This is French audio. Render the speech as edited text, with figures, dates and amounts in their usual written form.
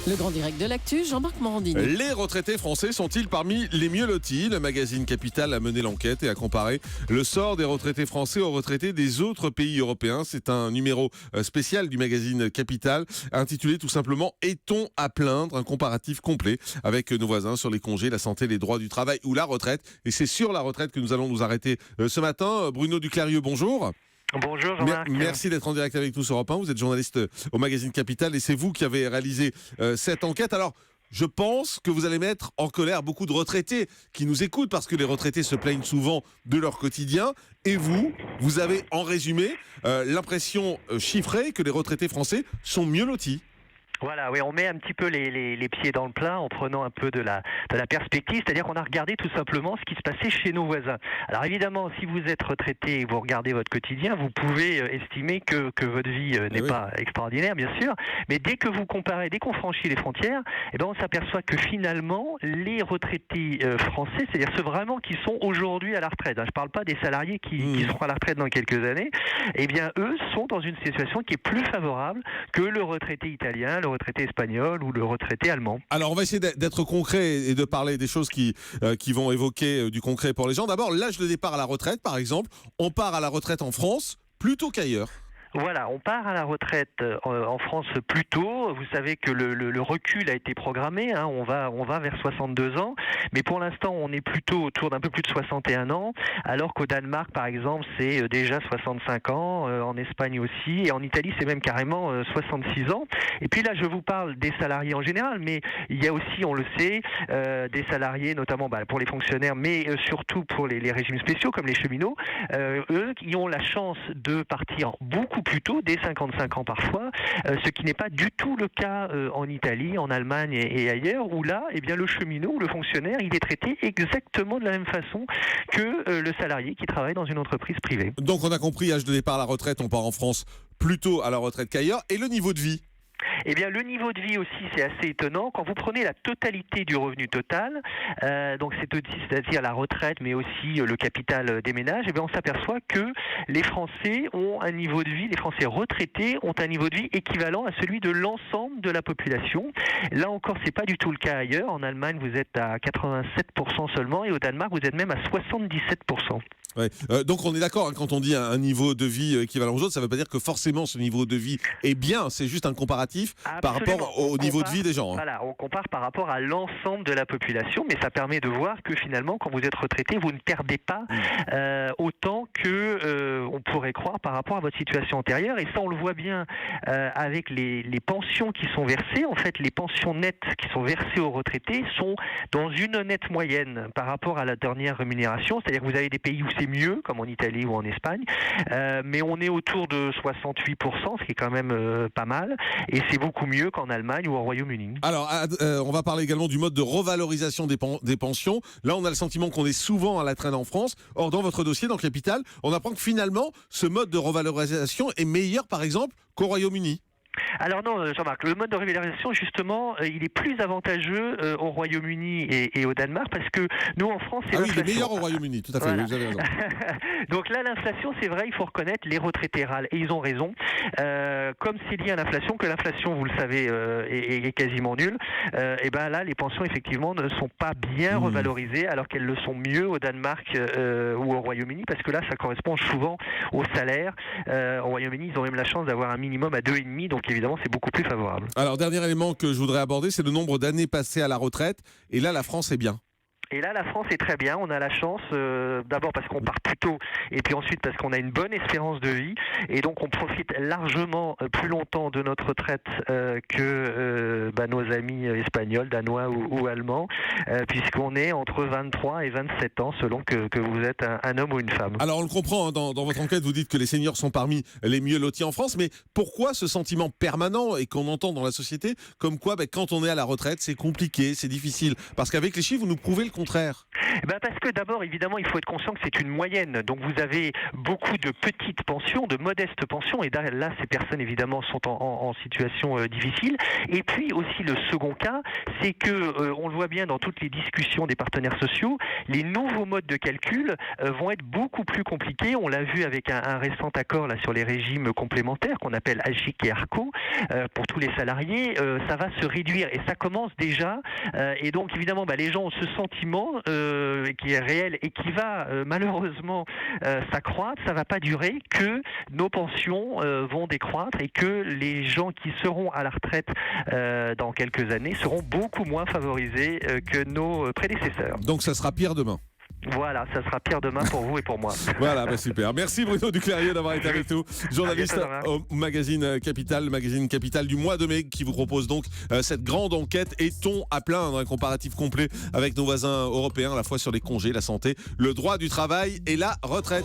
Le grand direct de l'actu, Jean-Marc Morandini. Les retraités français sont-ils parmi les mieux lotis? Le magazine Capital a mené l'enquête et a comparé le sort des retraités français aux retraités des autres pays européens. C'est un numéro spécial du magazine Capital intitulé tout simplement « Est-on à plaindre ?» Un comparatif complet avec nos voisins sur les congés, la santé, les droits du travail ou la retraite. Et c'est sur la retraite que nous allons nous arrêter ce matin. Bruno Duclarieux, bonjour. Bonjour Jean-Marc. Merci d'être en direct avec nous sur Europe 1. Vous êtes journaliste au magazine Capital et c'est vous qui avez réalisé cette enquête. Alors, je pense que vous allez mettre en colère beaucoup de retraités qui nous écoutent parce que les retraités se plaignent souvent de leur quotidien. Et vous avez en résumé l'impression chiffrée que les retraités français sont mieux lotis. Voilà, oui, on met un petit peu les pieds dans le plat en prenant un peu de la perspective, c'est-à-dire qu'on a regardé tout simplement ce qui se passait chez nos voisins. Alors évidemment, si vous êtes retraité et vous regardez votre quotidien, vous pouvez estimer que votre vie n'est pas extraordinaire, bien sûr, mais dès que vous comparez, dès qu'on franchit les frontières, eh ben on s'aperçoit que finalement, les retraités français, c'est-à-dire ceux vraiment qui sont aujourd'hui à la retraite, je ne parle pas des salariés qui seront à la retraite dans quelques années, eh bien eux sont dans une situation qui est plus favorable que le retraité italien, le retraité espagnol ou le retraité allemand. Alors on va essayer d'être concret et de parler des choses qui vont évoquer du concret pour les gens. D'abord, l'âge de départ à la retraite, par exemple. On part à la retraite en France plutôt qu'ailleurs. Voilà, on part à la retraite en France plus tôt. Vous savez que le recul a été programmé, hein, on va vers 62 ans, mais pour l'instant on est plutôt autour d'un peu plus de 61 ans, alors qu'au Danemark par exemple c'est déjà 65 ans, en Espagne aussi, et en Italie c'est même carrément 66 ans. Et puis là je vous parle des salariés en général, mais il y a aussi, on le sait, des salariés notamment pour les fonctionnaires, mais surtout pour les régimes spéciaux comme les cheminots, eux qui ont la chance de partir beaucoup plus tôt, dès 55 ans parfois, ce qui n'est pas du tout le cas en Italie, en Allemagne et ailleurs, où là, eh bien, le cheminot ou le fonctionnaire, il est traité exactement de la même façon que le salarié qui travaille dans une entreprise privée. Donc on a compris, âge de départ à la retraite, on part en France plus tôt à la retraite qu'ailleurs. Et le niveau de vie ? Eh bien, le niveau de vie aussi, c'est assez étonnant. Quand vous prenez la totalité du revenu total, donc c'est-à-dire la retraite, mais aussi le capital des ménages, eh bien, on s'aperçoit que les Français ont un niveau de vie, les Français retraités ont un niveau de vie équivalent à celui de l'ensemble de la population. Là encore, c'est pas du tout le cas ailleurs. En Allemagne, vous êtes à 87% seulement, et au Danemark, vous êtes même à 77%. Ouais. Donc on est d'accord, hein, quand on dit un niveau de vie équivalent aux autres, ça ne veut pas dire que forcément ce niveau de vie est bien, c'est juste un comparatif. Absolument. Par rapport au niveau de vie des gens. Hein. Voilà, on compare par rapport à l'ensemble de la population, mais ça permet de voir que finalement, quand vous êtes retraité, vous ne perdez pas autant que on pourrait croire par rapport à votre situation antérieure. Et ça, on le voit bien avec les pensions qui sont versées. En fait, les pensions nettes qui sont versées aux retraités sont dans une nette moyenne par rapport à la dernière rémunération. C'est-à-dire que vous avez des pays où c'est mieux, comme en Italie ou en Espagne, mais on est autour de 68%, ce qui est quand même pas mal, et c'est beaucoup mieux qu'en Allemagne ou au Royaume-Uni. Alors, on va parler également du mode de revalorisation des pensions. Là, on a le sentiment qu'on est souvent à la traîne en France. Or, dans votre dossier, dans Capital, on apprend que finalement, ce mode de revalorisation est meilleur, par exemple, qu'au Royaume-Uni. Alors non, Jean-Marc, le mode de revalorisation, justement, il est plus avantageux au Royaume-Uni et au Danemark, parce que nous, en France, c'est l'inflation. Il est meilleur au Royaume-Uni, tout à fait, voilà. Vous avez raison. Donc là, l'inflation, c'est vrai, il faut reconnaître, les retraités râlent, et ils ont raison. Comme c'est lié à l'inflation, que l'inflation, vous le savez, est quasiment nulle, et ben là, les pensions, effectivement, ne sont pas bien revalorisées, alors qu'elles le sont mieux au Danemark ou au Royaume-Uni, parce que là, ça correspond souvent au salaire. Au Royaume-Uni, ils ont même la chance d'avoir un minimum à 2,5, donc évidemment, c'est beaucoup plus favorable. Alors, dernier élément que je voudrais aborder, c'est le nombre d'années passées à la retraite. Et là, la France est bien. Et là, la France est très bien. On a la chance, d'abord parce qu'on part plus tôt, et puis ensuite parce qu'on a une bonne espérance de vie, et donc on profite largement plus longtemps de notre retraite que nos amis espagnols, danois ou allemands, puisqu'on est entre 23 et 27 ans, selon que vous êtes un homme ou une femme. Alors on le comprend, hein, dans votre enquête, vous dites que les seniors sont parmi les mieux lotis en France, mais pourquoi ce sentiment permanent et qu'on entend dans la société, comme quoi quand on est à la retraite, c'est compliqué, c'est difficile? Parce qu'avec les chiffres, vous nous prouvez le contraire? Parce que d'abord, évidemment, il faut être conscient que c'est une moyenne. Donc vous avez beaucoup de petites pensions, de modestes pensions, et là, ces personnes, évidemment, sont en situation difficile. Et puis aussi, le second cas, c'est que, on le voit bien dans toutes les discussions des partenaires sociaux, les nouveaux modes de calcul vont être beaucoup plus compliqués. On l'a vu avec un récent accord là, sur les régimes complémentaires qu'on appelle AGIC et ARCO pour tous les salariés. Ça va se réduire et ça commence déjà. Et donc, évidemment, les gens ont ce sentiment qui est réel et qui va malheureusement s'accroître. Ça ne va pas durer, que nos pensions vont décroître et que les gens qui seront à la retraite dans quelques années seront beaucoup moins favorisés que nos prédécesseurs. Donc ça sera pire demain. Voilà, ça sera pire demain pour vous et pour moi. Voilà, super. Merci Bruno Duclérieux d'avoir été avec nous, journaliste au magazine Capital, le magazine Capital du mois de mai, qui vous propose donc cette grande enquête. Est-on à plaindre? Un comparatif complet avec nos voisins européens, à la fois sur les congés, la santé, le droit du travail et la retraite.